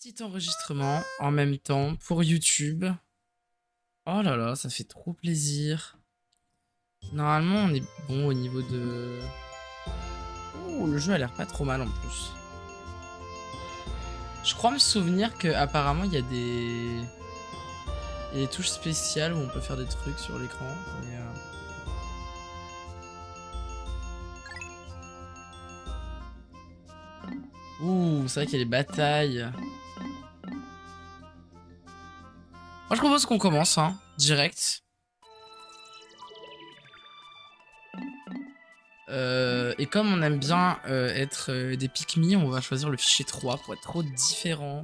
Petit enregistrement en même temps pour YouTube. Oh là là, ça fait trop plaisir. Normalement, on est bon au niveau de... Oh, le jeu a l'air pas trop mal en plus. Je crois me souvenir qu'apparemment, il y a des touches spéciales où on peut faire des trucs sur l'écran. Mais ouh, c'est vrai qu'il y a les batailles. Moi, je propose qu'on commence, hein, direct. Et comme on aime bien être des pick-me, on va choisir le fichier 3 pour être trop différent.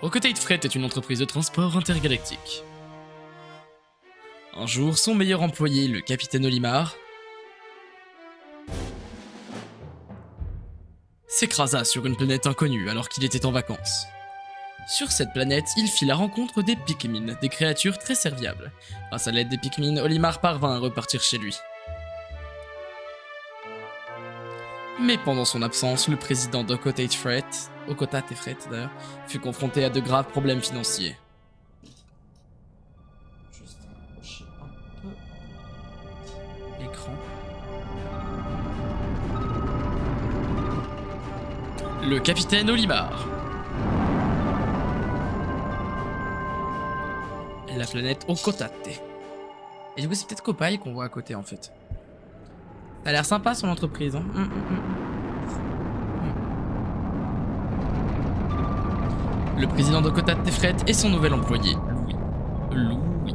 Rocketite Freight est une entreprise de transport intergalactique. Un jour, son meilleur employé, le capitaine Olimar, s'écrasa sur une planète inconnue alors qu'il était en vacances. Sur cette planète, il fit la rencontre des Pikmin, des créatures très serviables. Grâce à l'aide des Pikmin, Olimar parvint à repartir chez lui. Mais pendant son absence, le président d'Rocketite Freight, d'ailleurs, fut confronté à de graves problèmes financiers. Juste approcher un peu l'écran. Le capitaine Olimar. La planète Okotate. Et du coup, c'est peut-être Copaille qu'on voit à côté en fait. Ça a l'air sympa son entreprise. Hein. Le président d'Okotate Freight et son nouvel employé, Louis.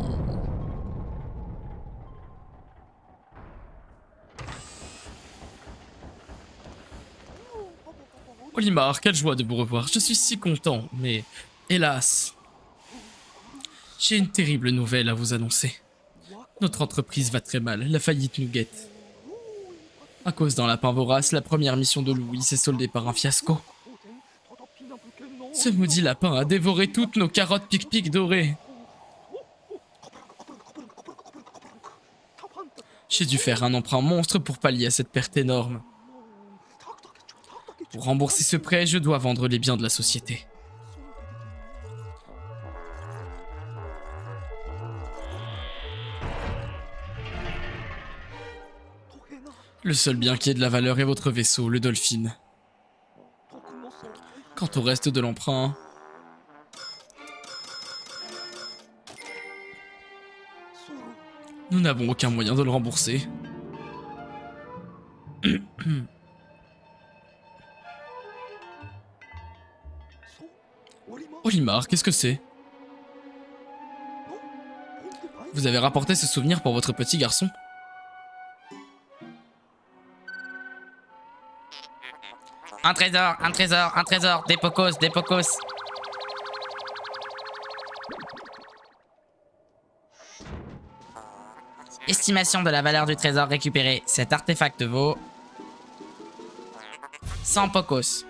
Olimar, quelle joie de vous revoir. Je suis si content, mais hélas, j'ai une terrible nouvelle à vous annoncer. Notre entreprise va très mal, la faillite nous guette. À cause d'un lapin vorace, la première mission de Louis s'est soldée par un fiasco. Ce maudit lapin a dévoré toutes nos carottes pic-pic dorées. J'ai dû faire un emprunt monstre pour pallier à cette perte énorme. Pour rembourser ce prêt, je dois vendre les biens de la société. Le seul bien qui ait de la valeur est votre vaisseau, le Dolphin. Quant au reste de l'emprunt... nous n'avons aucun moyen de le rembourser. Olimar, qu'est-ce que c'est? Vous avez rapporté ce souvenir pour votre petit garçon? Un trésor, des pocos. Estimation de la valeur du trésor récupéré. Cet artefact vaut 100 pocos.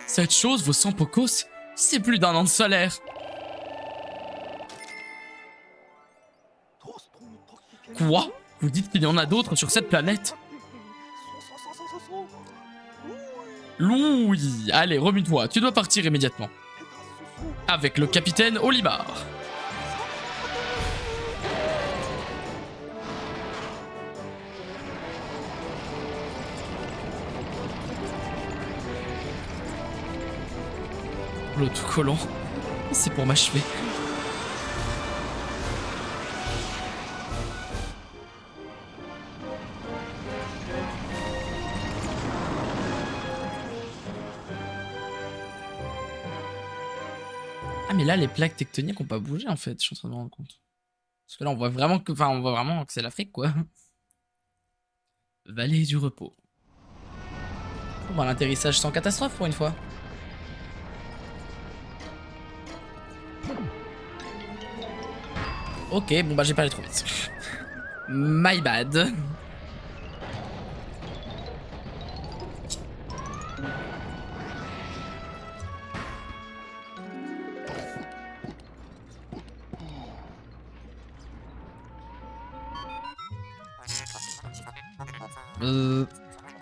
Cette chose vaut 100 pocos? C'est plus d'un an de salaire. Quoi? Vous dites qu'il y en a d'autres sur cette planète? Louis, allez, remue-toi, tu dois partir immédiatement. Avec le capitaine Olimar. L'autocollant, c'est pour m'achever. Ah mais là les plaques tectoniques ont pas bougé en fait, je suis en train de me rendre compte. Parce que là on voit vraiment que, c'est l'Afrique quoi. Vallée du repos. Bon bah l'atterrissage sans catastrophe pour une fois. Ok, bon bah j'ai pas allé trop vite. My bad.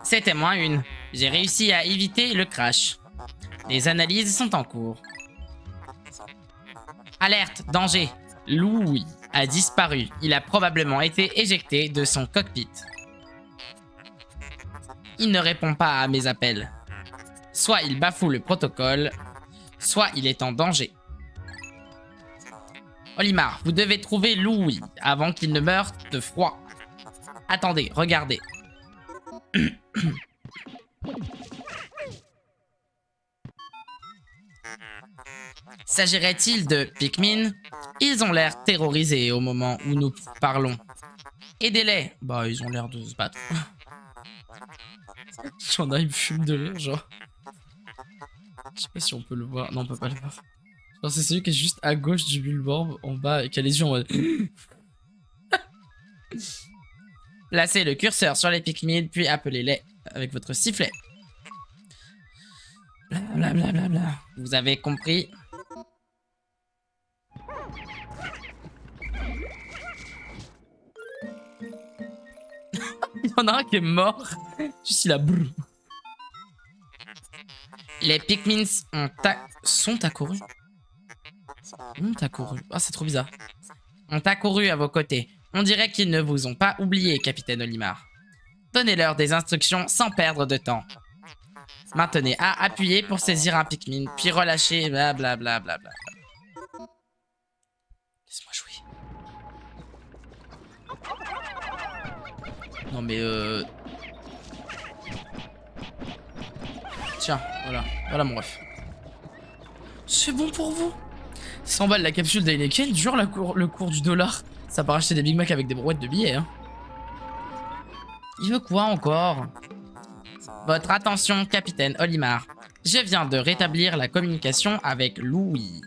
C'était moins une. J'ai réussi à éviter le crash. Les analyses sont en cours. Alerte, danger. Louis a disparu. Il a probablement été éjecté de son cockpit. Il ne répond pas à mes appels. Soit il bafoue le protocole, soit il est en danger. Olimar, vous devez trouver Louis avant qu'il ne meure de froid. Attendez, regardez. S'agirait-il de Pikmin? Ils ont l'air terrorisés au moment où nous parlons. Aidez-les. Bah, ils ont l'air de se battre. J'en ai, il me fume de rire, genre. Je sais pas si on peut le voir. Non, on peut pas le voir. Genre, c'est celui qui est juste à gauche du Bulborb, en bas, et qui a les yeux en mode... Placez le curseur sur les Pikmin, puis appelez-les avec votre sifflet. Blablabla. Bla, bla, bla. Vous avez compris? Il y en a un qui est mort. Juste il a brrr. Les Pikmin sont accourus. Ont accouru. Ah, c'est trop bizarre. Ont accouru à vos côtés. On dirait qu'ils ne vous ont pas oublié, capitaine Olimar. Donnez-leur des instructions sans perdre de temps. Maintenez A appuyé pour saisir un Pikmin, puis relâchez blablabla. Laisse-moi jouer. Non mais Tiens, voilà. Voilà mon ref. C'est bon pour vous. 100 balles la capsule d'Heineken, jure le cours du dollar. Ça part acheter des Big Mac avec des brouettes de billets, hein. Il veut quoi encore? Votre attention, capitaine Olimar. Je viens de rétablir la communication avec Louis.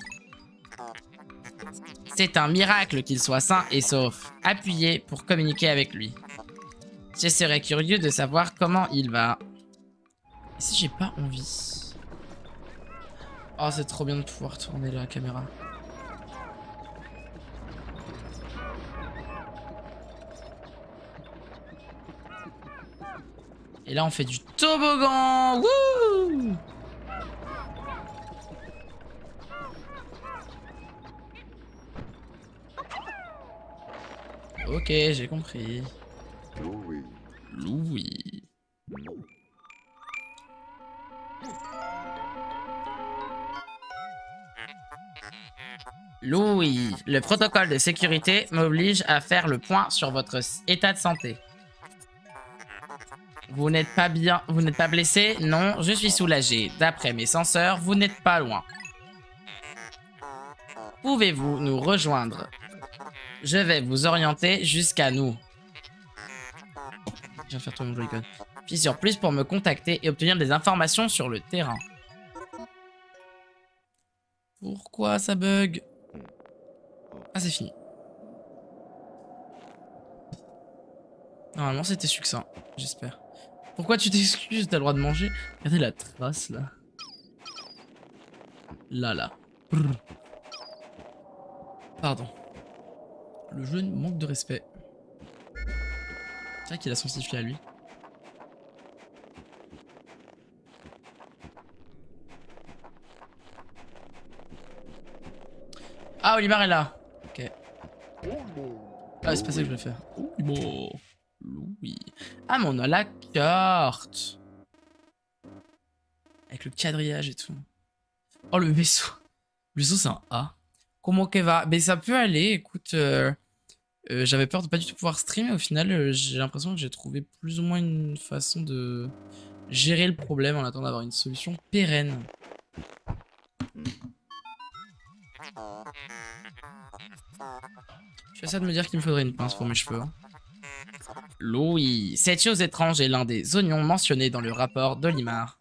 C'est un miracle qu'il soit sain et sauf. Appuyez pour communiquer avec lui. Je serais curieux de savoir comment il va. Et si j'ai pas envie? Oh, c'est trop bien de pouvoir tourner la caméra. Et là, on fait du toboggan. Wouh! Ok, j'ai compris. Louis. Louis, le protocole de sécurité m'oblige à faire le point sur votre état de santé. Vous n'êtes pas bien, vous n'êtes pas blessé? Non, je suis soulagé. D'après mes senseurs, vous n'êtes pas loin. Pouvez-vous nous rejoindre? Je vais vous orienter jusqu'à nous. Je viens faire tourner mon Joy-Con. Puis sur plus pour me contacter et obtenir des informations sur le terrain. Pourquoi ça bug? Ah, c'est fini. Normalement, c'était succinct, j'espère. Pourquoi tu t'excuses? T'as le droit de manger? Regardez la trace, là. Là. Brrr. Pardon. Le jeu manque de respect. C'est vrai qu'il a son sifflet à lui. Ah, Olimar est là. Ok. Ah, c'est pas ça que je voulais faire. Bon. Louis. Ah, mais on a la carte. Avec le quadrillage et tout. Oh, le vaisseau. Le vaisseau, c'est un A. Comment qu'elle va? Mais ça peut aller, écoute. J'avais peur de pas du tout pouvoir streamer. Au final, j'ai l'impression que j'ai trouvé plus ou moins une façon de gérer le problème en attendant d'avoir une solution pérenne. Je suis assez de me dire qu'il me faudrait une pince pour mes cheveux. Hein. Louis, cette chose étrange est l'un des oignons mentionnés dans le rapport d'Olimar.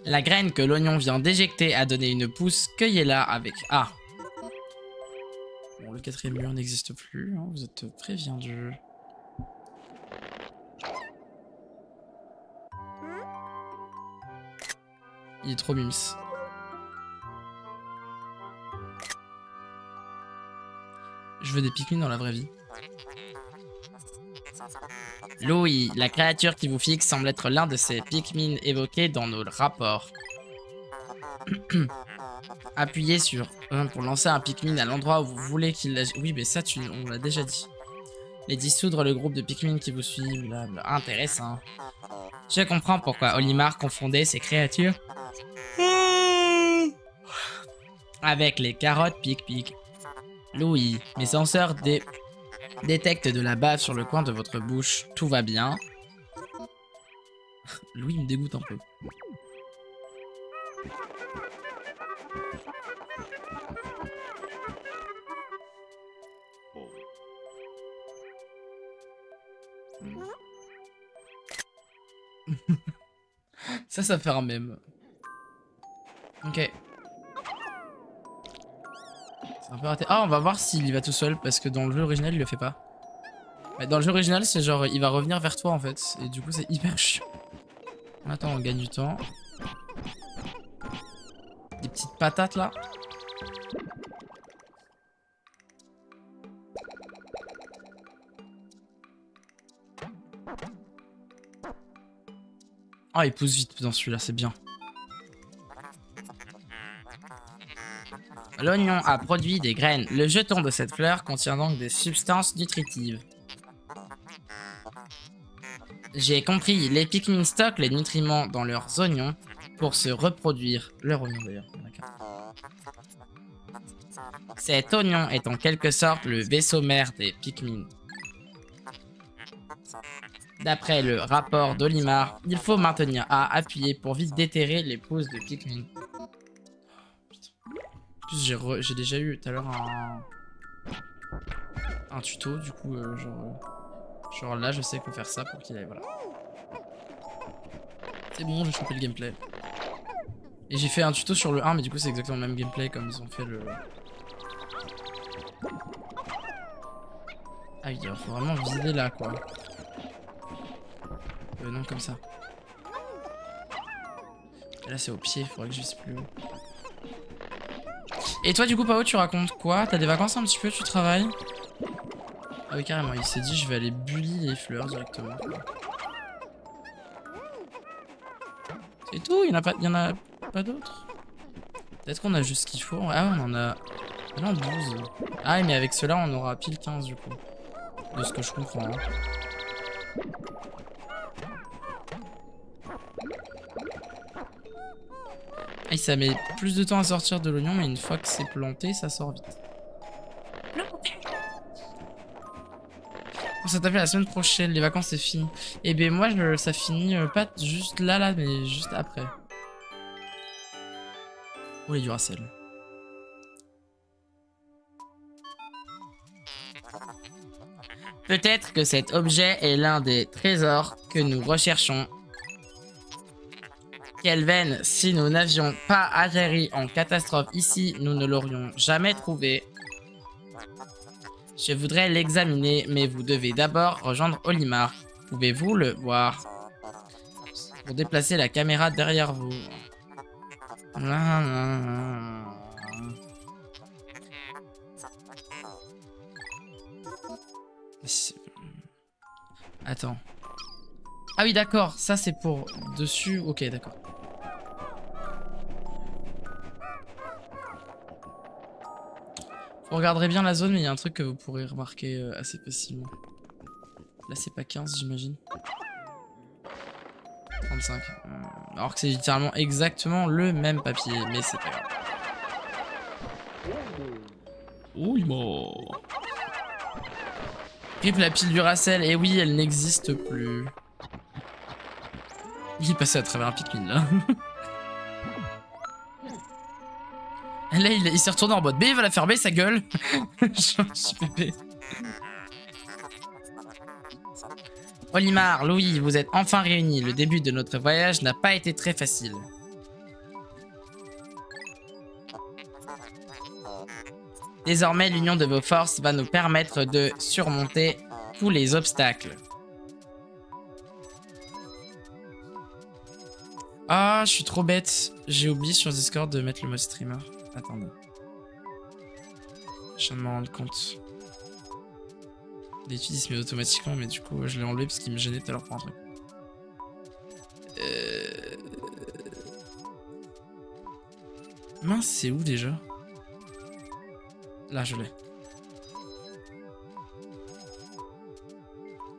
La graine que l'oignon vient d'éjecter a donné une pousse, cueillez-la avec A. Bon, le quatrième mur n'existe plus, hein, vous êtes prévenus. Il est trop mims. Je veux des Pikmin dans la vraie vie. Louis, la créature qui vous fixe semble être l'un de ces Pikmin évoqués dans nos rapports. Appuyez sur 1 pour lancer un Pikmin à l'endroit où vous voulez qu'il agisse. Oui, mais ça, on l'a déjà dit. Les dissoudre le groupe de Pikmin qui vous suit. Blabla. Intéressant. Je comprends pourquoi Olimar confondait ces créatures avec les carottes pic-pic. Louis, mes senseurs détectent de la bave sur le coin de votre bouche. Tout va bien. Louis me dégoûte un peu. Ça fait un mème. Ok. C'est un peu raté. Ah, on va voir s'il y va tout seul, parce que dans le jeu original, il le fait pas. Mais dans le jeu original, c'est genre, il va revenir vers toi, en fait. Et du coup, c'est hyper chiant. Attends, on gagne du temps. Des petites patates, là. Ah, il pousse vite dans celui-là, c'est bien. L'oignon a produit des graines. Le jeton de cette fleur contient donc des substances nutritives. J'ai compris, les Pikmin stockent les nutriments dans leurs oignons pour se reproduire. Leur oignon d'ailleurs. Cet oignon est en quelque sorte le vaisseau mère des Pikmin. D'après le rapport d'Olimar, il faut maintenir A appuyé pour vite déterrer les pousses de Pikmin. En plus, j'ai déjà eu tout à l'heure un tuto, du coup, genre là, je sais qu'il faut faire ça pour qu'il aille, voilà. C'est bon, j'ai chopé le gameplay. Et j'ai fait un tuto sur le 1, mais du coup, c'est exactement le même gameplay comme ils ont fait le... Ah oui, il faut vraiment viser là, quoi. Non, comme ça. Et là, c'est au pied, il faudrait que je vise plus haut. Et toi, du coup, Pao, tu racontes quoi? T'as des vacances un petit peu, tu travailles? Ah oui, carrément, il s'est dit, je vais aller bully les fleurs directement. C'est tout, il y en a pas d'autres. Peut-être qu'on a juste ce qu'il faut. Ah, on en a... Ah non, 12. Ah, mais avec cela, on aura pile 15, du coup. De ce que je comprends. Hein. Et ça met plus de temps à sortir de l'oignon, mais une fois que c'est planté, ça sort vite. On s'est tapé la semaine prochaine, les vacances c'est fini. Et ben moi, ça finit pas juste là, mais juste après. Oh, les Duracell. Peut-être que cet objet est l'un des trésors que nous recherchons. Kelven, si nous n'avions pas atterri en catastrophe ici, nous ne l'aurions jamais trouvé. Je voudrais l'examiner, mais vous devez d'abord rejoindre Olimar. Pouvez-vous le voir? Pour déplacer la caméra derrière vous. Attends. Ah oui, d'accord. Ça, c'est pour dessus. Ok, d'accord. Vous regarderez bien la zone, mais il y a un truc que vous pourrez remarquer assez facilement. Là, c'est pas 15, j'imagine. 35. Alors que c'est littéralement exactement le même papier, mais c'est pas grave. Oh, il est mort. Rip la pile Duracell, et oui, elle n'existe plus. Il est passé à travers un Pikmin, là. Là, il s'est retourné en mode B, il va la fermer, sa gueule. Je suis pépé. Olimar, Louis, vous êtes enfin réunis. Le début de notre voyage n'a pas été très facile. Désormais, l'union de vos forces va nous permettre de surmonter tous les obstacles. Ah, je suis trop bête. J'ai oublié sur Discord de mettre le mode streamer. Attendez. Je viens de m'en rendre compte. L'étude il se met automatiquement, mais du coup je l'ai enlevé parce qu'il me gênait tout à l'heure pour un truc. Mince, c'est où déjà? Là, je l'ai.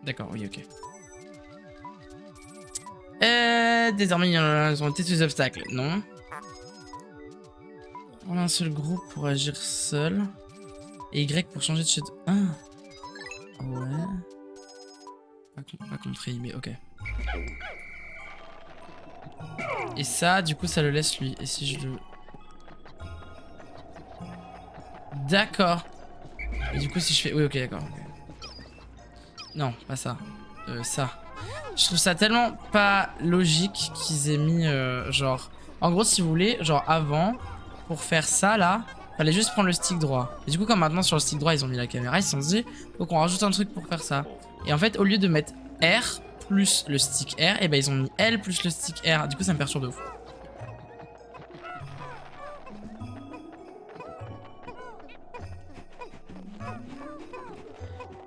D'accord, oui, ok. Désormais, ils ont été tous les obstacles. Non. On a un seul groupe pour agir seul. Et Y pour changer de chute. Ah. Ouais. Pas compris, mais ok. Et ça, du coup, ça le laisse lui. Et si je le... D'accord. Et du coup, si je fais... Oui, ok, d'accord. Okay. Non, pas ça. Ça. Je trouve ça tellement pas logique qu'ils aient mis, genre... En gros, si vous voulez, genre avant, pour faire ça, là, fallait juste prendre le stick droit. Et du coup, comme maintenant, sur le stick droit, ils ont mis la caméra, ils se sont dit, faut qu'on rajoute un truc pour faire ça. Et en fait, au lieu de mettre R plus le stick R, et ben ils ont mis L plus le stick R. Du coup, ça me perturbe de ouf.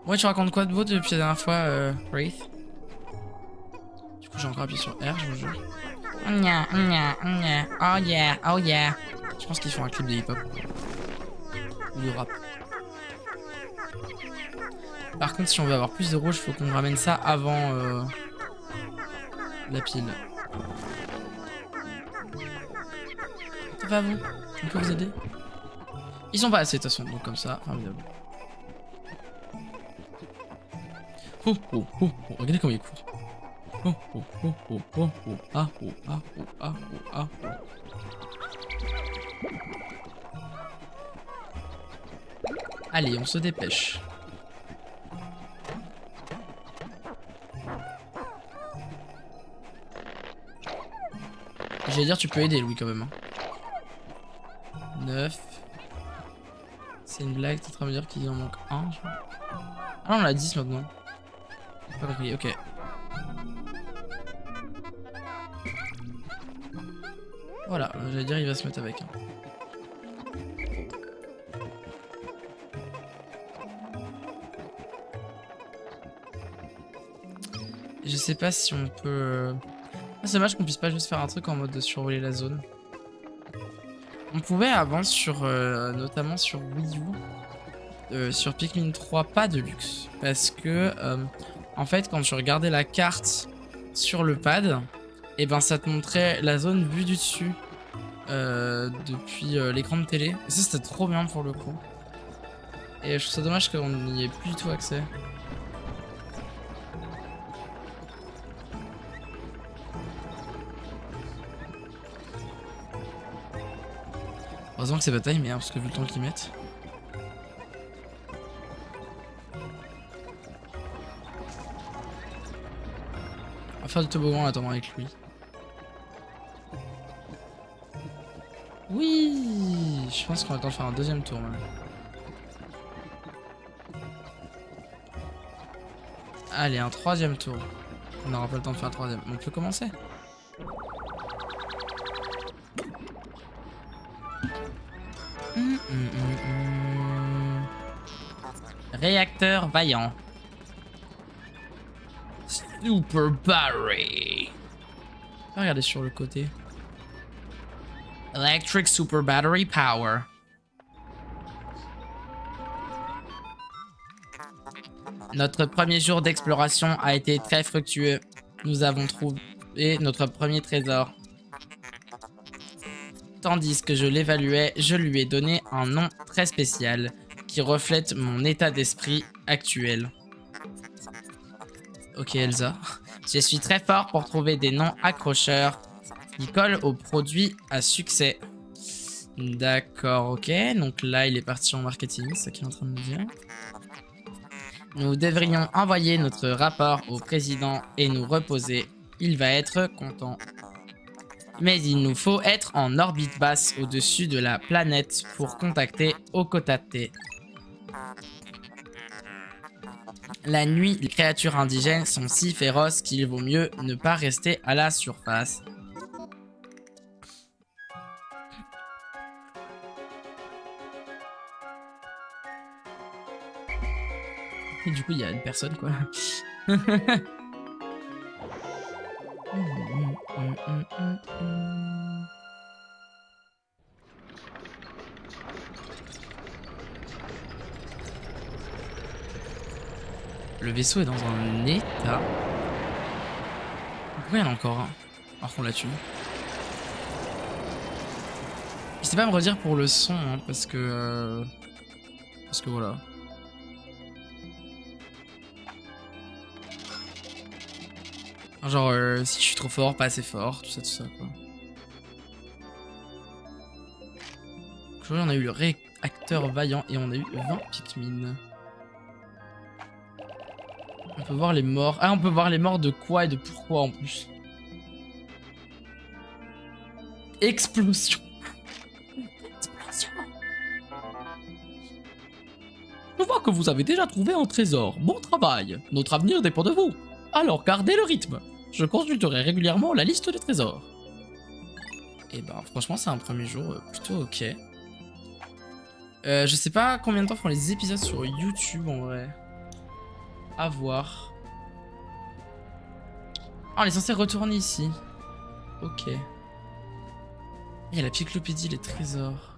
Ouais, tu racontes quoi de beau depuis la dernière fois, Wraith? Du coup, j'ai encore appuyé sur R, je vous jure. Oh yeah, oh yeah. Je pense qu'ils font un clip de hip-hop. Ou de rap. Par contre, si on veut avoir plus de rouge, faut qu'on ramène ça avant la pile. Ça va vous? On peut vous aider? Ils sont pas assez de toute façon, donc comme ça, formidable. Oh, oh, oh, oh, regardez comment il court. Oh, oh, oh, oh, oh, oh, ah, oh, ah, oh, ah, oh, ah, oh. Allez, on se dépêche. J'allais dire, tu peux aider, Louis, quand même. 9. C'est une blague, t'es en train de me dire qu'il en manque un. Ah non, on a 10 maintenant. Pas compris, ok. Voilà, j'allais dire, il va se mettre avec. Je sais pas si on peut... C'est dommage qu'on puisse pas juste faire un truc en mode de survoler la zone. On pouvait avant sur... notamment sur Wii U, sur Pikmin 3, pas de luxe. Parce que, en fait, quand tu regardais la carte sur le pad, et ben ça te montrait la zone vue du dessus depuis l'écran de télé. Et ça, c'était trop bien pour le coup. Et je trouve ça dommage qu'on n'y ait plus du tout accès. Heureusement que c'est pas timé, hein, parce que vu le temps qu'ils mettent. On va faire du toboggan en attendant avec lui. Oui, je pense qu'on va attendre de faire un deuxième tour même. Allez, un troisième tour. On n'aura pas le temps de faire un troisième. On peut commencer. Réacteur vaillant. Super Battery. Regardez sur le côté. Electric Super Battery Power. Notre premier jour d'exploration a été très fructueux. Nous avons trouvé notre premier trésor. Tandis que je l'évaluais, je lui ai donné un nom très spécial qui reflète mon état d'esprit actuel. Ok Elsa. Je suis très fort pour trouver des noms accrocheurs qui collent aux produits à succès. D'accord, ok. Donc là, il est parti en marketing, c'est ce qu'il est en train de me dire. Nous devrions envoyer notre rapport au président et nous reposer. Il va être content. Mais il nous faut être en orbite basse au-dessus de la planète pour contacter Okotate. La nuit, les créatures indigènes sont si féroces qu'il vaut mieux ne pas rester à la surface. Et du coup, il y a une personne, quoi. Le vaisseau est dans un état. Pourquoi il y en a encore un alors qu'on l'a tué? N'hésitez pas à me redire pour le son, hein, parce que voilà. Genre, si je suis trop fort, pas assez fort, tout ça, quoi. Aujourd'hui, on a eu le réacteur vaillant et on a eu 20 Pikmin. On peut voir les morts. Ah, on peut voir les morts de quoi et de pourquoi en plus. Explosion. Explosion. Je vois que vous avez déjà trouvé un trésor. Bon travail. Notre avenir dépend de vous. Alors gardez le rythme. Je consulterai régulièrement la liste des trésors. Et ben franchement c'est un premier jour plutôt ok. Je sais pas combien de temps font les épisodes sur YouTube en vrai. À voir. Ah, on est censé retourner ici. Ok. Il y a la cyclopédie, les trésors.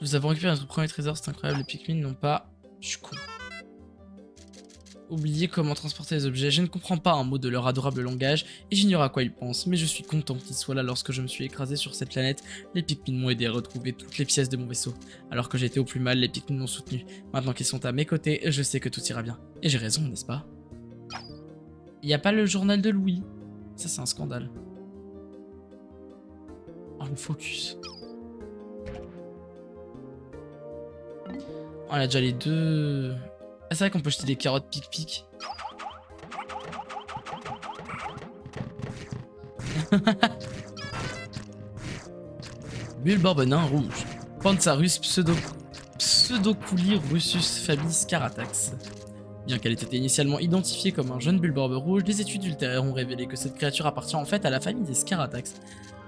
Nous avons récupéré notre premier trésor, c'est incroyable. Les Pikmin n'ont pas... Je suis con. Oublier comment transporter les objets. Je ne comprends pas un mot de leur adorable langage et j'ignore à quoi ils pensent, mais je suis content qu'ils soient là lorsque je me suis écrasé sur cette planète. Les Pikmin m'ont aidé à retrouver toutes les pièces de mon vaisseau. Alors que j'étais au plus mal, les Pikmin m'ont soutenu. Maintenant qu'ils sont à mes côtés, je sais que tout ira bien. Et j'ai raison, n'est-ce pas? Il n'y a pas le journal de Louis. Ça, c'est un scandale. Oh, le focus. Oh, on a déjà les deux... Ah, c'est vrai qu'on peut jeter des carottes pic-pic. Bulborbe nain rouge. Pantsarus pseudoculi russus famille Scaratax. Bien qu'elle ait été initialement identifiée comme un jeune bulborbe rouge, des études ultérieures ont révélé que cette créature appartient en fait à la famille des Scaratax.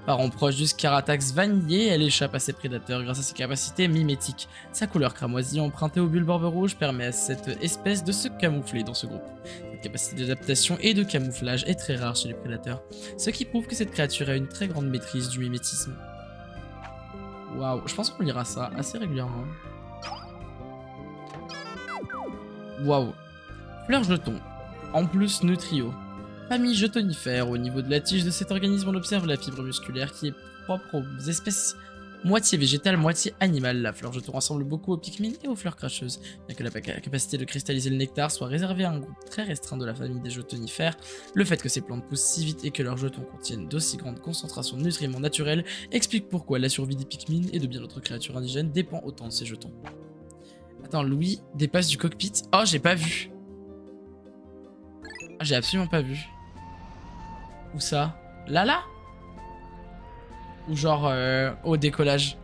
Parent proche du Scaratax vanillé, elle échappe à ses prédateurs grâce à ses capacités mimétiques. Sa couleur cramoisie empruntée au bulborbe rouge permet à cette espèce de se camoufler dans ce groupe. Cette capacité d'adaptation et de camouflage est très rare chez les prédateurs, ce qui prouve que cette créature a une très grande maîtrise du mimétisme. Waouh, je pense qu'on lira ça assez régulièrement. Waouh. Fleur jeton. En plus Nutrio. Famille jetonifère. Au niveau de la tige de cet organisme, on observe la fibre musculaire qui est propre aux espèces moitié végétales, moitié animales. La fleur jeton ressemble beaucoup aux Pikmin et aux fleurs cracheuses. Bien que la capacité de cristalliser le nectar soit réservée à un groupe très restreint de la famille des jetonifères, le fait que ces plantes poussent si vite et que leurs jetons contiennent d'aussi grandes concentrations de nutriments naturels explique pourquoi la survie des Pikmin et de bien d'autres créatures indigènes dépend autant de ces jetons. Attends, Louis dépasse du cockpit. Oh, j'ai pas vu. Ah, j'ai absolument pas vu. Où ça? Là? Ou genre au décollage?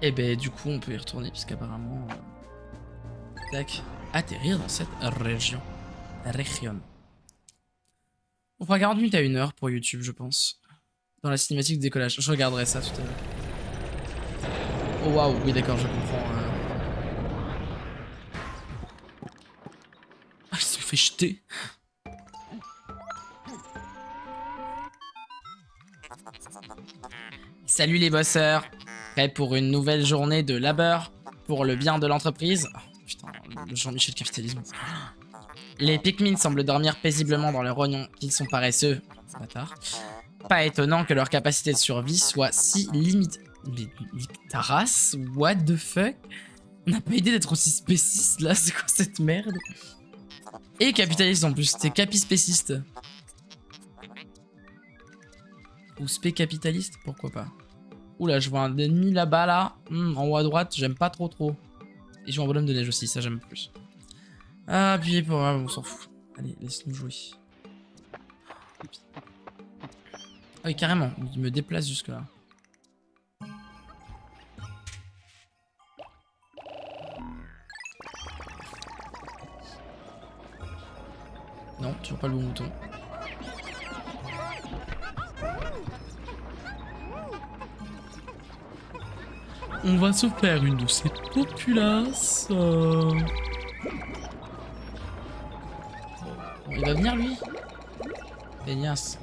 Et ben du coup on peut y retourner puisqu'apparemment... tac. Atterrir dans cette région. On fera 40 minutes à 1 heure pour YouTube je pense. Dans la cinématique de décollage. Je regarderai ça tout à l'heure. Oh waouh, oui d'accord je comprends. Ah, il se fait jeter. Salut les bosseurs. Prêts pour une nouvelle journée de labeur pour le bien de l'entreprise. Oh, putain, le Jean-Michel capitalisme. Les Pikmin semblent dormir paisiblement dans leur rognon, qu'ils sont paresseux. Bâtard. Pas étonnant que leur capacité de survie soit si limitée. Mais ta race? What the fuck? On n'a pas idée d'être aussi spéciste là, c'est quoi cette merde? Et capitaliste en plus, t'es capispéciste. Ou spé-capitaliste, pourquoi pas. Oula, je vois un ennemi là-bas, là. En haut à droite, j'aime pas trop. Et je vois un bonhomme de neige aussi, ça j'aime plus. Ah, appuyez pour... Ah, on s'en fout. Allez, laisse-nous jouer. Ah oui, carrément, il me déplace jusque là. Non, toujours pas le bon bouton. On va se faire une de ces populaces. Il va venir lui. Peignasse.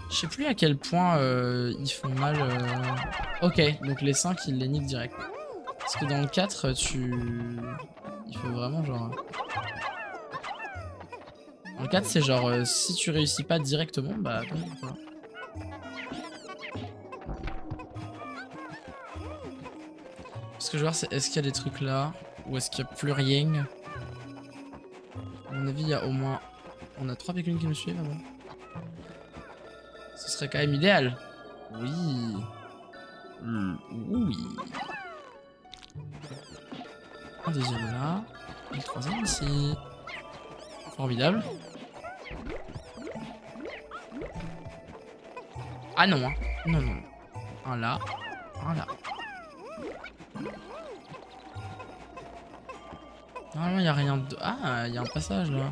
Je sais plus à quel point ils font mal. Ok, donc les 5 ils les niquent direct. Parce que dans le 4, il faut vraiment genre... Dans le 4, c'est genre si tu réussis pas directement, bah tant pis, quoi. Ce que je veux voir, c'est est-ce qu'il y a des trucs là? Ou est-ce qu'il y a plus rien? À mon avis, il y a au moins... On a 3 piglins qui nous suivent avant. Ce serait quand même idéal. Oui. Oui. Un deuxième là. Et le troisième ici. Formidable. Ah non, hein. Non, non. Un là. Un là. Normalement, il n'y a rien de... Ah, il y a un passage là.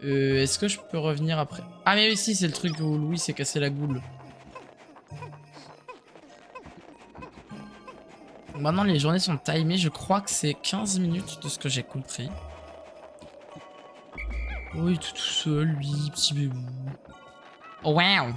Est-ce que je peux revenir après? Ah mais oui, si, c'est le truc où Louis s'est cassé la goule. Donc maintenant les journées sont timées, je crois que c'est 15 minutes de ce que j'ai compris. Oh, il est tout seul, lui, petit bébé. Oh wow.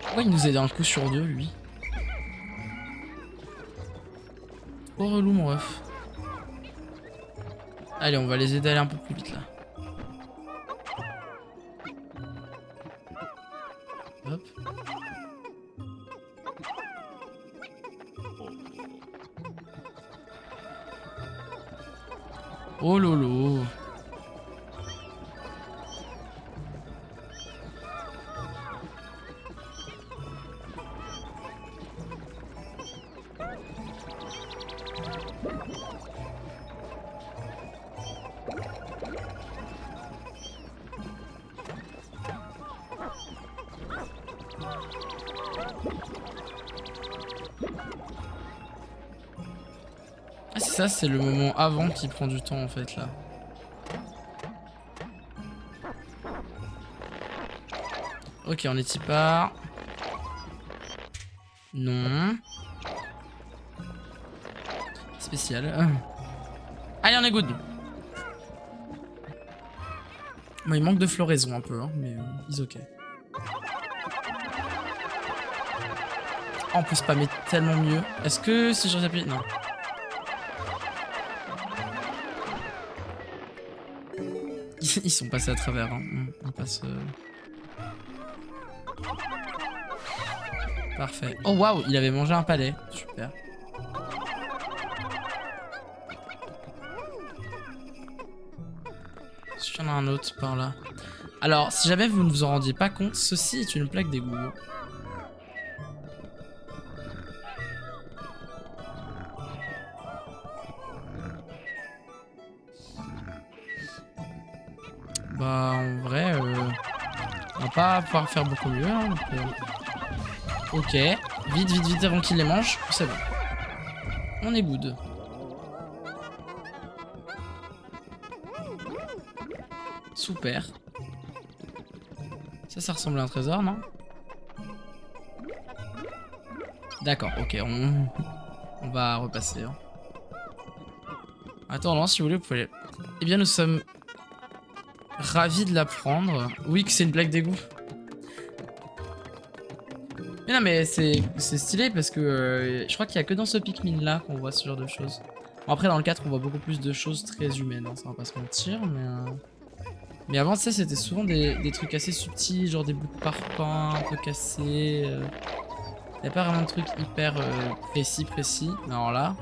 Pourquoi il nous aide un coup sur deux, lui? Trop relou, mon ref. Allez, on va les aider à aller un peu plus vite, là. Hop. Oh lolo. Ah c'est ça, c'est le moment avant qui prend du temps en fait là. Ok, on est y part. Non. Spécial. Allez, on est good. Bon, il manque de floraison un peu, hein, mais ils ok. Oh, on peut spammer tellement mieux. Est-ce que si j'aurais appuyé... Non. Ils sont passés à travers. Hein. On passe... Parfait. Oh waouh, il avait mangé un palais. Super. Est-ce qu'il y en a un autre par là? Alors, si jamais vous ne vous en rendiez pas compte, ceci est une plaque d'égout. Bah, en vrai, on va pas pouvoir faire beaucoup mieux. Hein, donc, ok, vite, vite, vite avant qu'il les mange. C'est bon. On est good. Super. Ça ressemble à un trésor, non? D'accord, ok, on va repasser. Hein. Attends, non, si vous voulez, vous pouvez... Eh bien, nous sommes ravis de l'apprendre. Oui, que c'est une blague d'égout. Mais non, mais c'est stylé parce que je crois qu'il y a que dans ce Pikmin là qu'on voit ce genre de choses. Bon, après, dans le 4, on voit beaucoup plus de choses très humaines, hein, ça va pas se mentir, mais avant, ça, c'était souvent des trucs assez subtils, genre des bouts de parpaing un peu cassés. Il n'y a pas vraiment de trucs hyper précis. Mais alors là...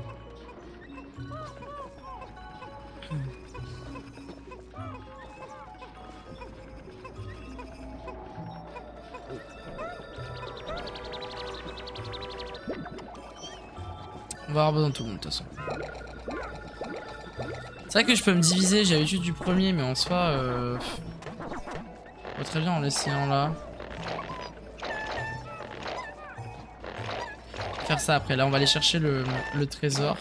On va avoir besoin de tout le monde de toute façon. C'est vrai que je peux me diviser, j'ai l'habitude du premier, mais en soi... très bien en laisser un là. faire ça après. Là, on va aller chercher le trésor.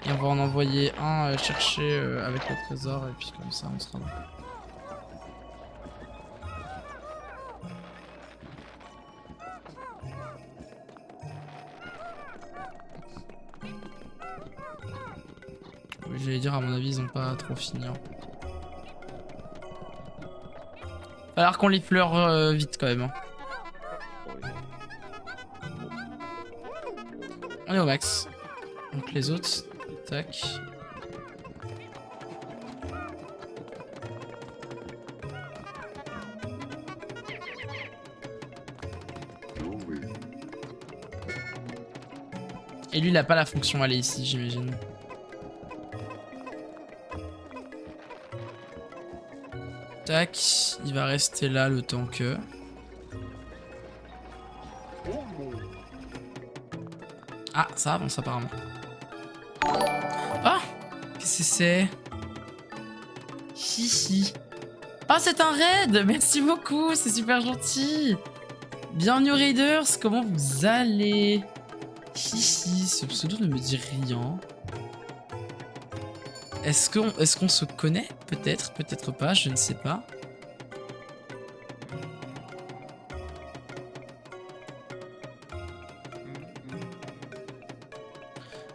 Et on va en envoyer un chercher avec le trésor. Et puis comme ça, on sera là. Oui, j'allais dire, à mon avis, ils ont pas trop fini. Hein. Falloir qu'on les pleure vite quand même. Hein. On est au max. Donc les autres, tac. Et lui, il a pas la fonction aller ici, j'imagine. Tac, il va rester là le temps que... Ah, ça avance apparemment. Ah, qu'est-ce que c'est? Hihi. Oh, c'est un raid. Merci beaucoup, c'est super gentil. Bienvenue Raiders, comment vous allez? Hihi, ce pseudo ne me dit rien. Est-ce qu'on se connaît? Peut-être, peut-être pas, je ne sais pas.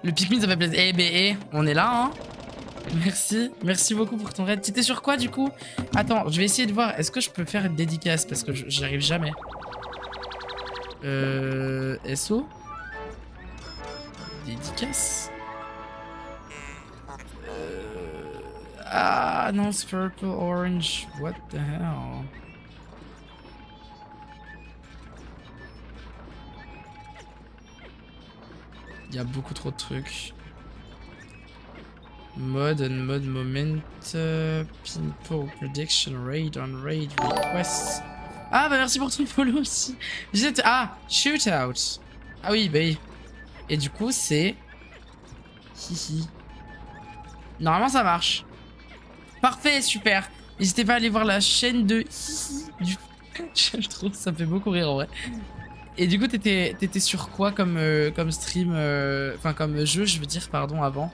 Le Pikmin, ça fait plaisir. Eh ben, on est là, hein. Merci, merci beaucoup pour ton raid. T'étais sur quoi, du coup? Attends, je vais essayer de voir. Est-ce que je peux faire une dédicace? Parce que j'y arrive jamais. SO? Dédicace? Ah non, c'est purple, orange. What the hell? Il y a beaucoup trop de trucs. Mode and mode moment. Pinpo prediction raid on raid requests. Ah bah merci pour ton follow aussi. Ah, shootout. Ah oui, bah oui. Et du coup, c'est... Hihi. Normalement, ça marche. Parfait, super. N'hésitez pas à aller voir la chaîne de Hihi. J'aime trop, ça me fait beaucoup rire en vrai. Et du coup, t'étais sur quoi comme stream, enfin comme jeu, je veux dire, pardon, avant?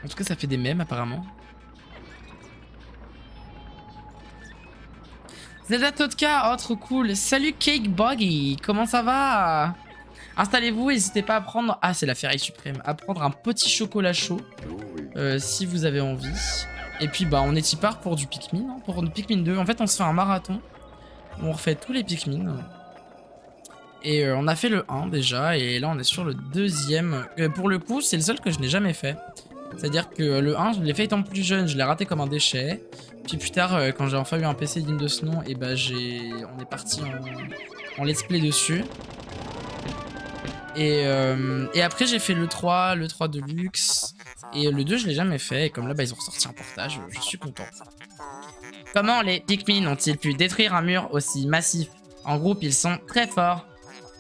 En tout cas, ça fait des mèmes apparemment. Zelda Totka, oh trop cool. Salut Cake Buggy, comment ça va? Installez-vous, n'hésitez pas à prendre... Ah, c'est la ferraille suprême. À prendre un petit chocolat chaud, si vous avez envie. Et puis, bah, on est y part pour du Pikmin, hein, pour du Pikmin 2. En fait, on se fait un marathon. On refait tous les Pikmin. Et on a fait le 1 déjà, et là, on est sur le deuxième. Pour le coup, c'est le seul que je n'ai jamais fait. C'est-à-dire que le 1, je l'ai fait étant plus jeune, je l'ai raté comme un déchet. Puis plus tard, quand j'ai enfin eu un PC digne de ce nom, et bah, on est parti en let's play dessus. Et après j'ai fait le 3 Deluxe et le 2 je l'ai jamais fait et comme là bah, ils ont ressorti un portage, je suis content. Comment les Pikmin ont-ils pu détruire un mur aussi massif? En groupe ils sont très forts.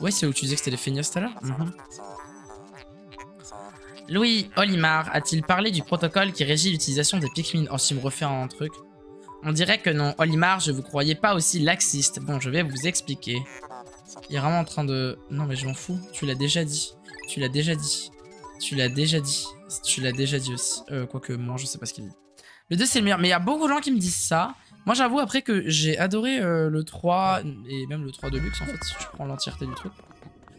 Ouais, c'est où tu disais que c'était les feignasses tout à l'heure. Louis Olimar a-t-il parlé du protocole qui régit l'utilisation des Pikmin? Oh, si me refait un truc. On dirait que non. Olimar, je vous croyais pas aussi laxiste. Bon, je vais vous expliquer. Il est vraiment en train de... Non mais je m'en fous, tu l'as déjà dit. Tu l'as déjà dit. Tu l'as déjà dit. Tu l'as déjà dit aussi. Quoique moi je sais pas ce qu'il dit. Le 2 c'est le meilleur, mais il y a beaucoup de gens qui me disent ça. Moi j'avoue après que j'ai adoré le 3 et même le 3 Deluxe en fait si tu prends l'entièreté du truc.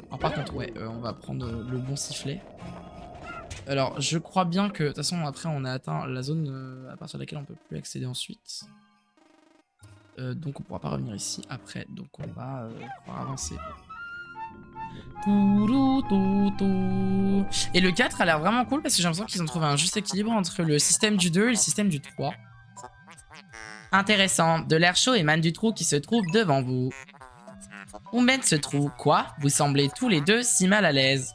Alors par contre ouais, on va prendre le bon sifflet. Alors je crois bien que de toute façon après on a atteint la zone à partir de laquelle on peut plus accéder ensuite. Donc on pourra pas revenir ici après, donc on va pouvoir avancer. Et le 4 a l'air vraiment cool parce que j'ai l'impression qu'ils ont trouvé un juste équilibre entre le système du 2 et le système du 3. Intéressant, de l'air chaud émane du trou qui se trouve devant vous. Où mène ce trou? Quoi? Vous semblez tous les deux si mal à l'aise.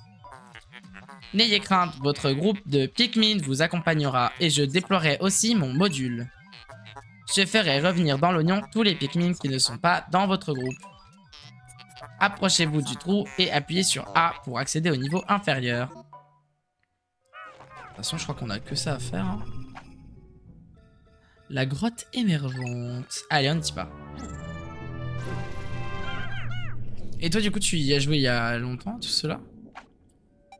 N'ayez crainte, votre groupe de Pikmin vous accompagnera et je déploierai aussi mon module. Je ferai revenir dans l'oignon tous les Pikmin qui ne sont pas dans votre groupe. Approchez-vous du trou et appuyez sur A pour accéder au niveau inférieur. De toute façon, je crois qu'on a que ça à faire. Hein. La grotte émergente. Allez, on n'y part. Et toi, du coup, tu y as joué il y a longtemps, tout cela?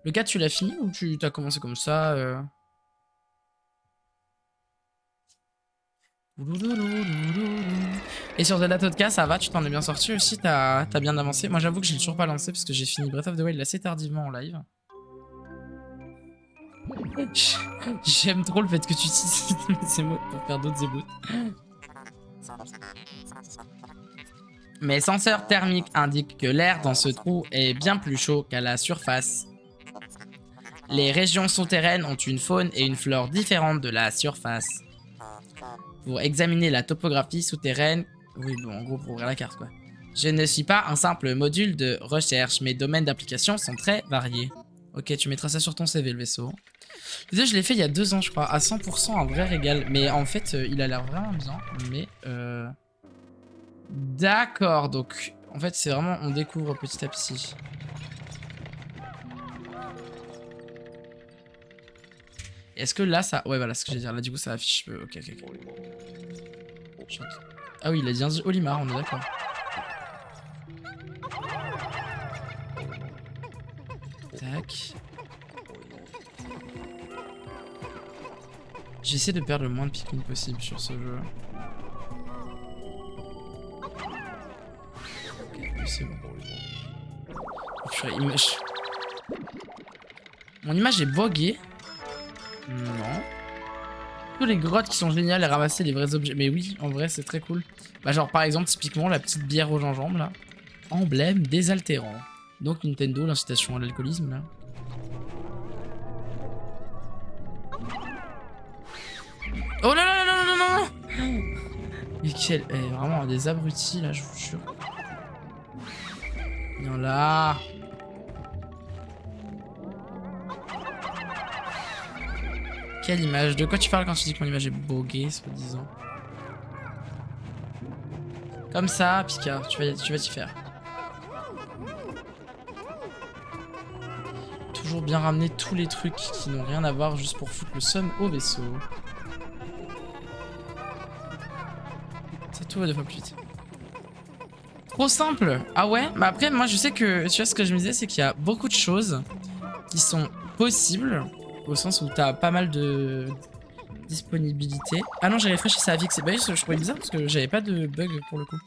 Le 4, tu l'as fini ou tu t'as commencé comme ça Et sur Zelda Todka, ça va? Tu t'en es bien sorti aussi? T'as bien avancé? Moi, j'avoue que j'ai toujours pas lancé parce que j'ai fini Breath of the Wild assez tardivement en live. J'aime trop le fait que tu utilises ces mots pour faire d'autres ébouts. Mes senseurs thermiques indiquent que l'air dans ce trou est bien plus chaud qu'à la surface. Les régions souterraines ont une faune et une flore différentes de la surface. Pour examiner la topographie souterraine... Oui, bon, en gros, pour ouvrir la carte, quoi. Je ne suis pas un simple module de recherche. Mes domaines d'application sont très variés. Ok, tu mettras ça sur ton CV, le vaisseau. Désolé, je l'ai fait il y a 2 ans, je crois. À 100%, un vrai régal. Mais en fait, il a l'air vraiment bien. Mais... D'accord, donc... En fait, c'est vraiment... On découvre petit à petit. Est-ce que là, ça... Ouais, voilà, ce que j'allais dire. Là, du coup, ça affiche... Ok. Ah oui, il a bien dit Olimar, on est d'accord. Tac. J'essaie de perdre le moins de Pikmin possible sur ce jeu. Ok, c'est bon. Mon image est buggée. Non. Tous les grottes qui sont géniales à ramasser les vrais objets. Mais oui, en vrai, c'est très cool. Bah, genre, par exemple, typiquement, la petite bière au gingembre, là. Emblème désaltérant. Donc, Nintendo, l'incitation à l'alcoolisme, là. Oh là là là là là là. Mais quel... vraiment, des abrutis, là, je vous jure. Viens là. Quelle image? De quoi tu parles quand tu dis que mon image est buggée, soi-disant? Comme ça, Pika, tu vas t'y faire. Toujours bien ramener tous les trucs qui n'ont rien à voir juste pour foutre le seum au vaisseau. Ça tout va 2 fois plus vite. Trop simple. Ah ouais? Bah après, moi je sais que, tu vois, ce que je me disais, c'est qu'il y a beaucoup de choses qui sont possibles. Au sens où t'as pas mal de disponibilité. Ah non, j'ai réfléchi ça à Vix. Bah, je trouvais bizarre parce que j'avais pas de bug pour le coup.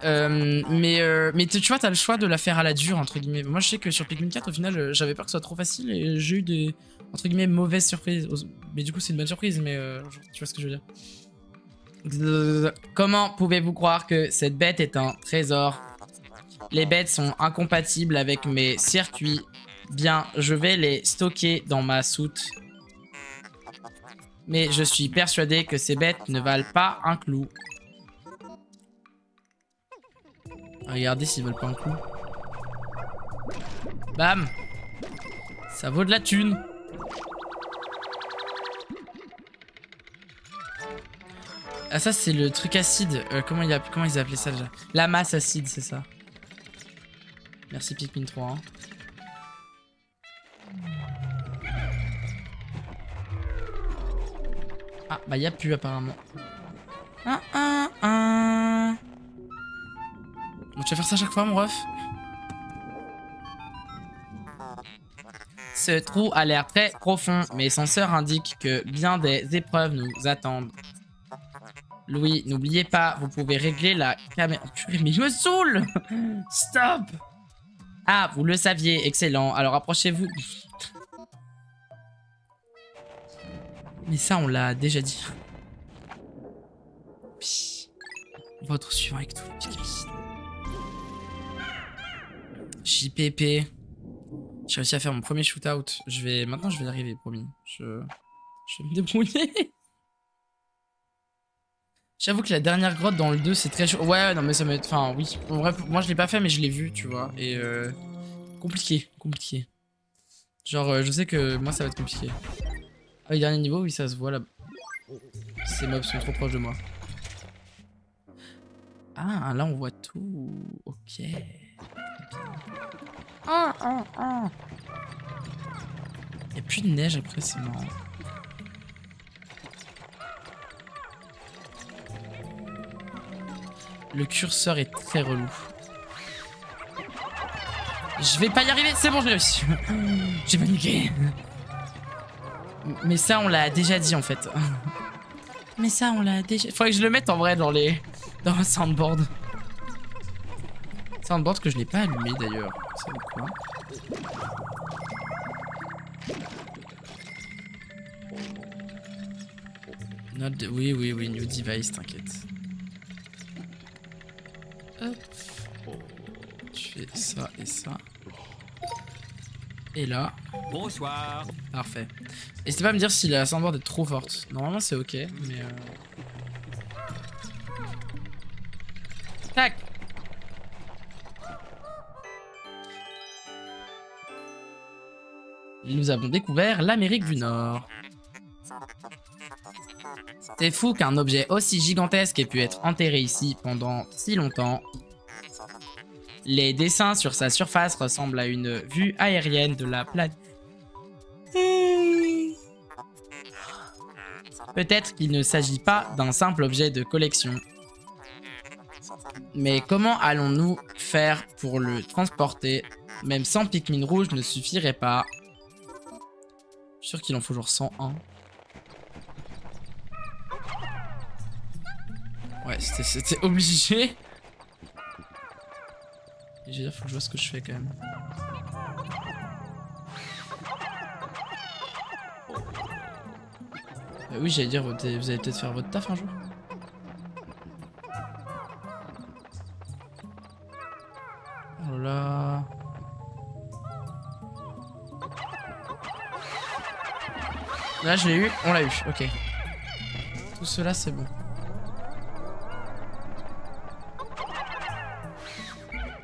Mais tu vois, t'as le choix de la faire à la dure, entre guillemets. Moi, je sais que sur Pikmin 4, au final, j'avais peur que ce soit trop facile et j'ai eu des, entre guillemets, mauvaises surprises. Mais du coup, c'est une bonne surprise, mais tu vois ce que je veux dire. Comment pouvez-vous croire que cette bête est un trésor? Les bêtes sont incompatibles avec mes circuits. Bien, je vais les stocker dans ma soute. Mais je suis persuadé que ces bêtes ne valent pas un clou. Regardez s'ils veulent pas un clou. Bam! Ça vaut de la thune. Ah ça c'est le truc acide. Comment ils appelaient ça déjà? La masse acide, c'est ça. Merci Pikmin 3. Hein. Ah, bah y'a plus apparemment. Bon, tu vas faire ça chaque fois, mon ref? Ce trou a l'air très profond. Mes senseurs indiquent que bien des épreuves nous attendent. Louis, n'oubliez pas, vous pouvez régler la caméra... Purée, mais je me saoule. Stop. Ah, vous le saviez, excellent. Alors approchez-vous... Mais ça, on l'a déjà dit. Votre suivant avec tout le Pikmin. JPP. J'ai réussi à faire mon premier shootout. Maintenant, je vais y arriver, promis. Je vais me débrouiller. J'avoue que la dernière grotte dans le 2, c'est très chaud. Ouais, non, mais ça m'aide. Enfin, oui. En vrai, moi, je l'ai pas fait, mais je l'ai vu, tu vois. Et compliqué. Genre, je sais que moi, ça va être compliqué. Ah, le dernier niveau, oui, ça se voit là. Ces mobs sont trop proches de moi. Ah, là, on voit tout. Ok. Il n'y a plus de neige après, c'est marrant. Le curseur est très relou. Je vais pas y arriver, c'est bon, j'ai réussi. J'ai paniqué. Mais ça, on l'a déjà dit en fait. Mais ça, on l'a déjà... Faudrait que je le mette en vrai dans les... Dans un soundboard. Soundboard que je n'ai pas allumé d'ailleurs. C'est quoi? Oui, oui, oui, new device, t'inquiète. Hop. Je fais ça et ça. Et là. Bonsoir. Parfait. N'hésitez pas à me dire si la soundboard est trop forte. Normalement c'est ok, mais Tac. Nous avons découvert l'Amérique du Nord. C'est fou qu'un objet aussi gigantesque ait pu être enterré ici pendant si longtemps. Les dessins sur sa surface ressemblent à une vue aérienne de la planète. Peut-être qu'il ne s'agit pas d'un simple objet de collection. Mais comment allons-nous faire pour le transporter? Même 100 Pikmin rouges ne suffirait pas. Je suis sûr qu'il en faut genre 101. Ouais, c'était obligé. Et je veux dire, faut que je vois ce que je fais quand même. Oui, j'allais dire, vous allez peut-être faire votre taf un jour. Oh là. Là, je l'ai eu, on l'a eu, ok. Tout cela, c'est bon.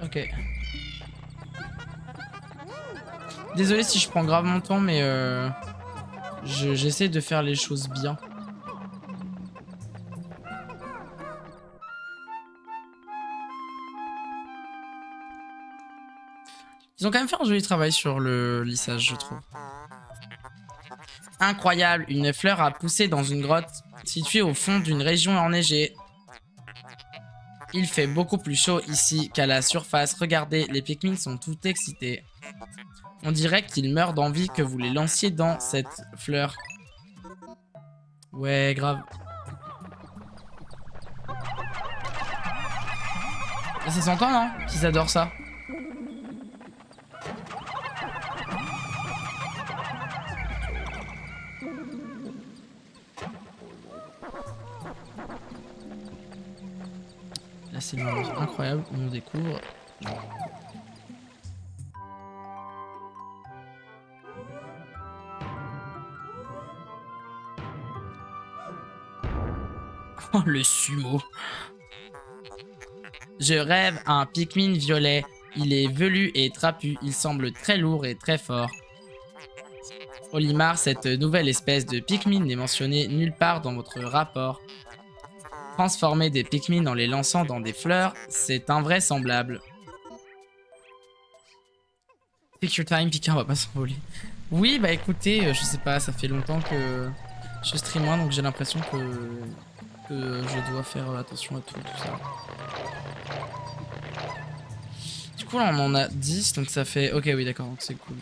Ok. Désolé si je prends grave mon temps, mais j'essaie de faire les choses bien. Ils ont quand même fait un joli travail sur le lissage, je trouve. Incroyable, une fleur a poussé dans une grotte située au fond d'une région enneigée. Il fait beaucoup plus chaud ici qu'à la surface. Regardez, les Pikmin sont tout excités. On dirait qu'ils meurent d'envie que vous les lanciez dans cette fleur. Ouais, grave. Ça s'entend, non? Qu'ils adorent ça. Là, c'est une chose incroyable où on découvre. Oh, le sumo. Je rêve à un Pikmin violet. Il est velu et trapu. Il semble très lourd et très fort. Olimar, cette nouvelle espèce de Pikmin n'est mentionnée nulle part dans votre rapport. Transformer des Pikmin en les lançant dans des fleurs, c'est invraisemblable. Take your time, Pika, on va pas s'envoler. Oui, bah écoutez, je sais pas, ça fait longtemps que je stream moins, donc j'ai l'impression que je dois faire attention à tout ça. Du coup, là, on en a 10, donc ça fait... Ok, oui, d'accord, donc c'est cool.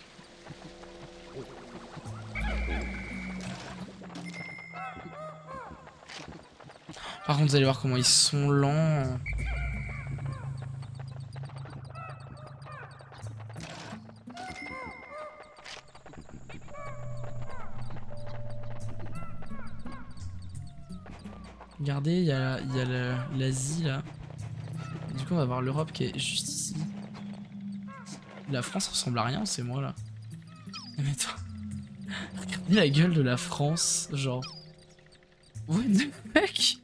Par contre, vous allez voir comment ils sont lents. Regardez, il y a l'Asie là. Et du coup, on va voir l'Europe qui est juste ici. La France ressemble à rien, c'est moi là. Mais attends. Regardez la gueule de la France, genre. What the fuck?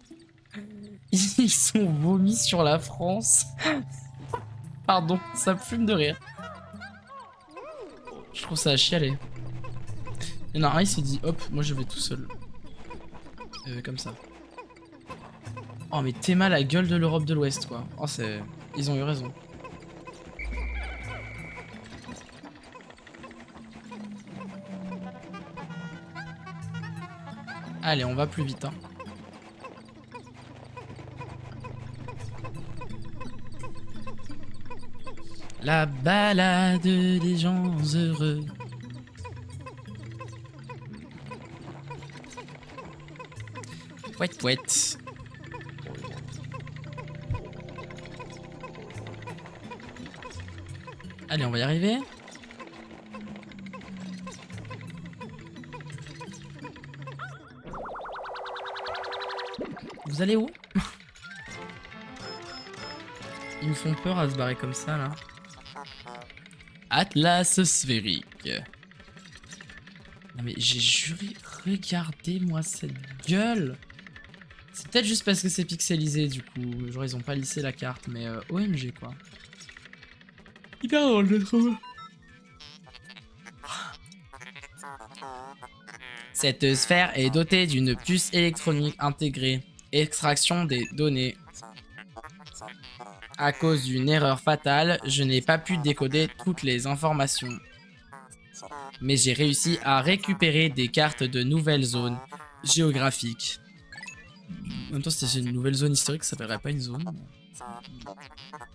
Ils sont vomis sur la France. Pardon, ça fume de rire. Je trouve ça à chialer. Il y en a un, il s'est dit hop, moi je vais tout seul. Comme ça. Oh mais t'es mal la gueule de l'Europe de l'Ouest quoi. Oh c'est... Ils ont eu raison. Allez, on va plus vite hein. La balade des gens heureux. Pouet pouet. Allez, on va y arriver. Vous allez où? Ils me font peur à se barrer comme ça, là. Atlas sphérique. Non mais j'ai juré, regardez-moi cette gueule. C'est peut-être juste parce que c'est pixelisé, du coup. Genre, ils ont pas lissé la carte, mais OMG, quoi. Hyper drôle, je trouve. Cette sphère est dotée d'une puce électronique intégrée. Extraction des données. À cause d'une erreur fatale, je n'ai pas pu décoder toutes les informations. Mais j'ai réussi à récupérer des cartes de nouvelles zones géographiques. En même temps, c'est une nouvelle zone historique, ça s'appellerait pas une zone.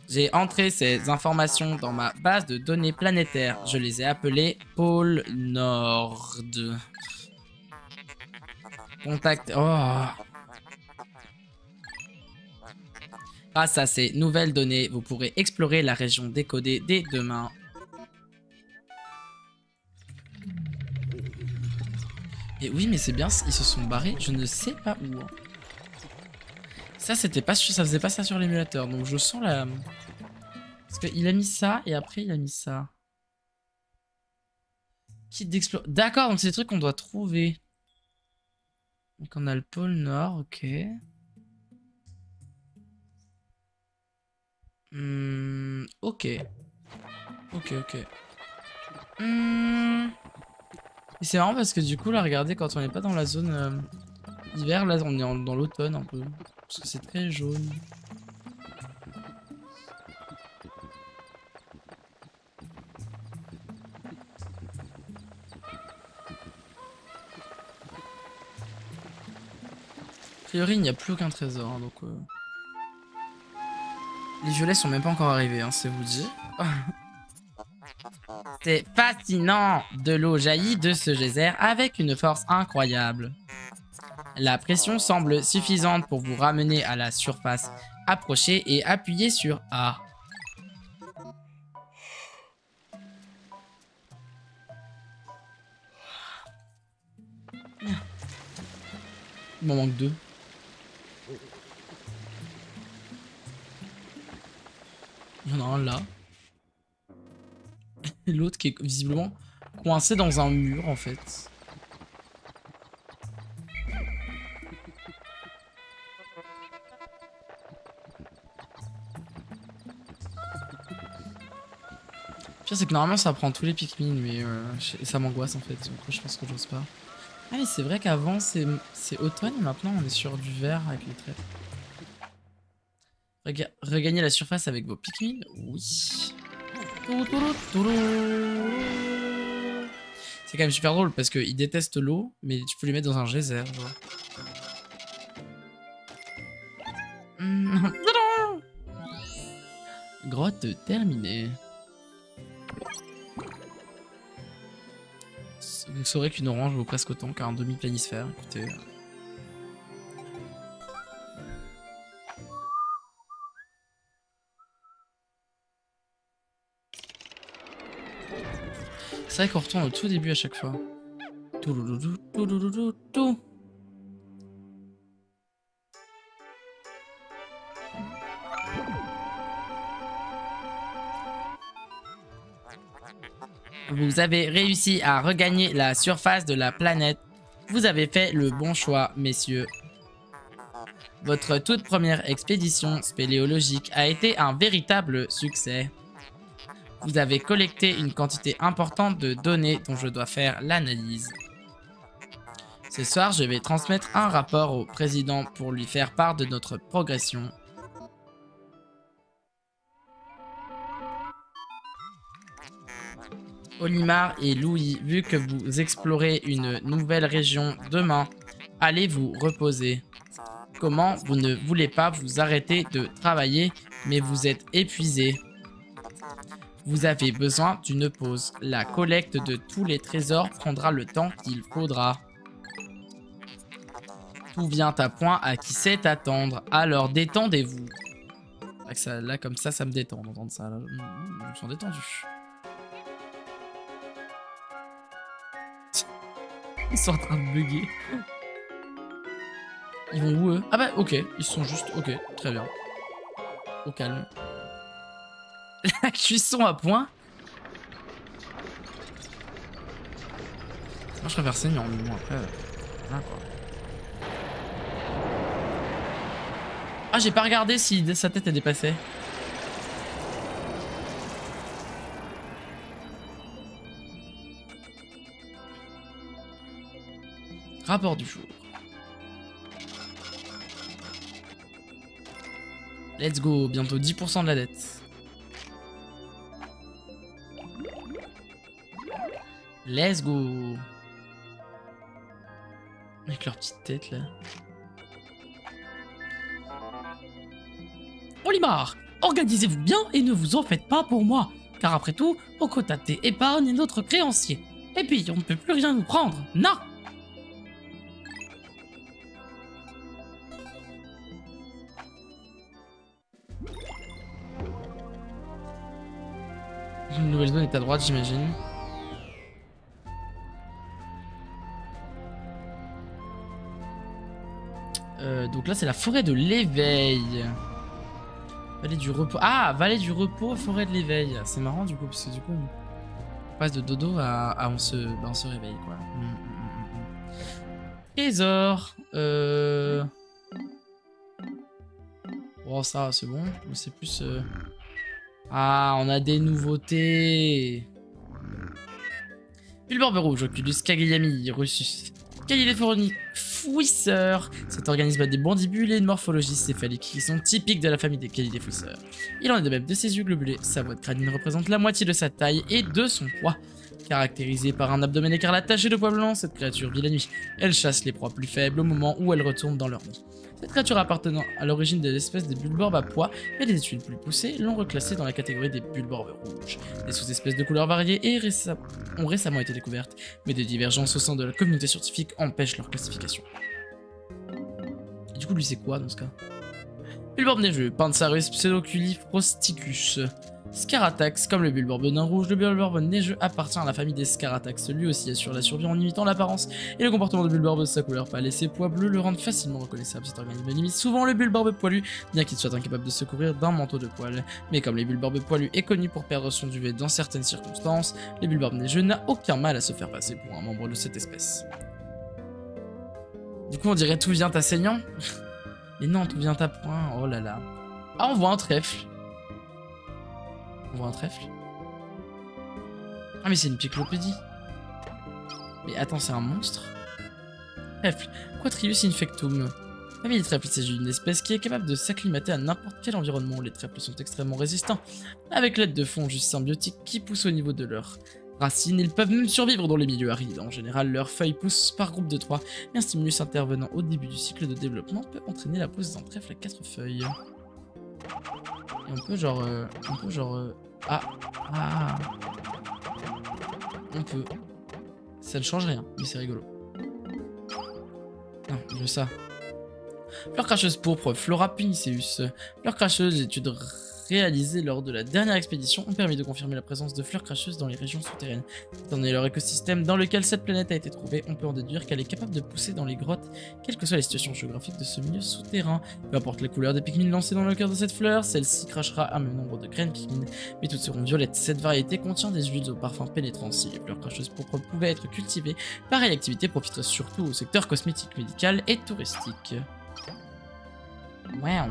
J'ai entré ces informations dans ma base de données planétaires. Je les ai appelées Pôle Nord. Contact... Oh. Grâce à ces nouvelles données, vous pourrez explorer la région décodée dès demain. Et oui, mais c'est bien, ils se sont barrés, je ne sais pas où. Ça, c'était pas sûr, ça faisait pas ça sur l'émulateur, donc je sens la... Parce qu'il a mis ça, et après il a mis ça. Kit d'exploration. D'accord, donc c'est des trucs qu'on doit trouver. Donc on a le pôle Nord, ok. Ok. Ok. Et c'est marrant parce que du coup, là, regardez, quand on n'est pas dans la zone hiver, là, on est dans l'automne un peu. Parce que c'est très jaune. A priori, il n'y a plus aucun trésor, hein, donc... Les violets sont même pas encore arrivés, hein, c'est vous dire. C'est fascinant. De l'eau jaillit de ce geyser avec une force incroyable. La pression semble suffisante pour vous ramener à la surface. Approchez et appuyez sur A. Il m'en manque 2. Il y en a un là. Et l'autre qui est visiblement coincé dans un mur en fait. Le pire c'est que normalement ça prend tous les Pikmin mais ça m'angoisse en fait. Donc je pense que j'ose pas. Ah mais c'est vrai qu'avant c'est automne et maintenant on est sur du vert avec les traits. Regagner la surface avec vos Pikmin? Oui. C'est quand même super drôle parce qu'ils détestent l'eau, mais tu peux les mettre dans un geyser. Grotte terminée. Vous saurez qu'une orange vaut presque autant qu'un demi-planisphère. Écoutez. C'est vrai qu'on retourne au tout début à chaque fois. Vous avez réussi à regagner la surface de la planète. Vous avez fait le bon choix, messieurs. Votre toute première expédition spéléologique a été un véritable succès. Vous avez collecté une quantité importante de données dont je dois faire l'analyse. Ce soir, je vais transmettre un rapport au président pour lui faire part de notre progression. Olimar et Louis, vu que vous explorez une nouvelle région demain, allez vous reposer. Comment vous ne voulez pas vous arrêter de travailler, mais vous êtes épuisés. Vous avez besoin d'une pause. La collecte de tous les trésors prendra le temps qu'il faudra. Tout vient à point à qui sait attendre. Alors détendez-vous. Là, comme ça me détend d'entendre ça. Là. Je me sens détendu. Ils sont en train de bugger. Ils vont où eux? Ah bah ok, ils sont juste... Ok, très bien. Au calme. La cuisson à point. Moi je préfère saignant, mais bon après... Voilà quoi. Ah j'ai pas regardé si sa tête est dépassée. Rapport du jour. Let's go, bientôt 10% de la dette. Let's go. Avec leur petite tête là. Olimar, organisez-vous bien et ne vous en faites pas pour moi. Car après tout, Okotate épargne est notre créancier. Et puis, on ne peut plus rien nous prendre. Non! Une nouvelle zone est à droite, j'imagine. Donc là, c'est la forêt de l'éveil. Vallée du repos. Ah, vallée du repos, forêt de l'éveil. C'est marrant du coup, parce que du coup, on passe de dodo à on se réveille, quoi. Trésor. Oh, ça, c'est bon. Mais c'est plus... Ah, on a des nouveautés. Bulborbe rouge, Oculus Cagliami, Russus. Californie Fouisseur. Cet organisme a des bandibules et une morphologie céphalique qui sont typiques de la famille des Calidefouisseurs. Il en est de même de ses yeux globulés. Sa boîte crânienne représente la moitié de sa taille et de son poids. Caractérisée par un abdomen écarlate taché de poids blancs, cette créature vit la nuit. Elle chasse les proies plus faibles au moment où elle retourne dans leur nid. Cette créature appartenant à l'origine de l'espèce des bulborbes à pois, mais les études plus poussées l'ont reclassée dans la catégorie des bulborbes rouges. Des sous-espèces de couleurs variées ont récemment été découvertes, mais des divergences au sein de la communauté scientifique empêchent leur classification. Et du coup, lui, c'est quoi dans ce cas? Bulborbe neigeux, Pansarus pseudoculifrosticus. Scaratax, comme le bulborbe nain rouge, le bulborbe neigeux appartient à la famille des Scaratax. Lui aussi assure la survie en imitant l'apparence et le comportement de bulborbe de sa couleur pâle et ses poils bleus le rendent facilement reconnaissable. Cet organisme limite souvent le bulborbe poilu, bien qu'il soit incapable de se couvrir d'un manteau de poils. Mais comme les bulborbes poilus est connu pour perdre son duvet dans certaines circonstances, le bulborbe neigeux n'a aucun mal à se faire passer pour un membre de cette espèce. Du coup, on dirait tout vient à saignant. Et non, tout vient à point. Oh là là. Ah, on voit un trèfle. On voit un trèfle. Ah mais c'est une cyclopédie. Mais attends, c'est un monstre? Trèfle. Quatrius infectum. La famille des trèfles, il s'agit d'une espèce qui est capable de s'acclimater à n'importe quel environnement. Les trèfles sont extrêmement résistants. Avec l'aide de fonds juste symbiotiques qui poussent au niveau de leurs racines, ils peuvent même survivre dans les milieux arides. En général, leurs feuilles poussent par groupe de 3. Et un stimulus intervenant au début du cycle de développement peut entraîner la pose d'un trèfle à 4 feuilles. Et on peut genre... On peut. Ça ne change rien, mais c'est rigolo. Non, je veux ça. Fleur cracheuse pourpre, Flora puniceus. Fleur cracheuse, études réalisées lors de la dernière expédition ont permis de confirmer la présence de fleurs cracheuses dans les régions souterraines. Étant donné leur écosystème dans lequel cette planète a été trouvée, on peut en déduire qu'elle est capable de pousser dans les grottes, quelles que soient les situations géographiques de ce milieu souterrain. Peu importe la couleur des Pikmin lancées dans le cœur de cette fleur, celle-ci crachera un même nombre de graines Pikmin, mais toutes seront violettes. Cette variété contient des huiles au parfum pénétrant. Si les fleurs cracheuses pourpres pouvaient être cultivées, pareille activité profiterait surtout au secteur cosmétique, médical et touristique. Wow,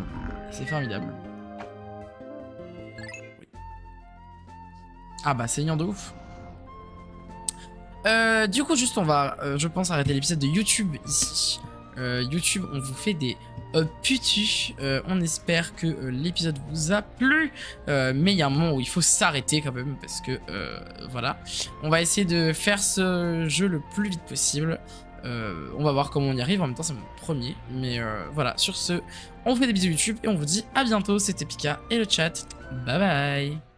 c'est formidable. Ah bah saignant de ouf. Du coup juste on va je pense arrêter l'épisode de YouTube ici. YouTube on vous fait des putus. On espère que l'épisode vous a plu. Mais il y a un moment où il faut s'arrêter quand même parce que voilà. On va essayer de faire ce jeu le plus vite possible. On va voir comment on y arrive. En même temps c'est mon premier. Mais voilà, sur ce, on vous fait des bisous YouTube et on vous dit à bientôt. C'était Pika et le chat. Bye bye.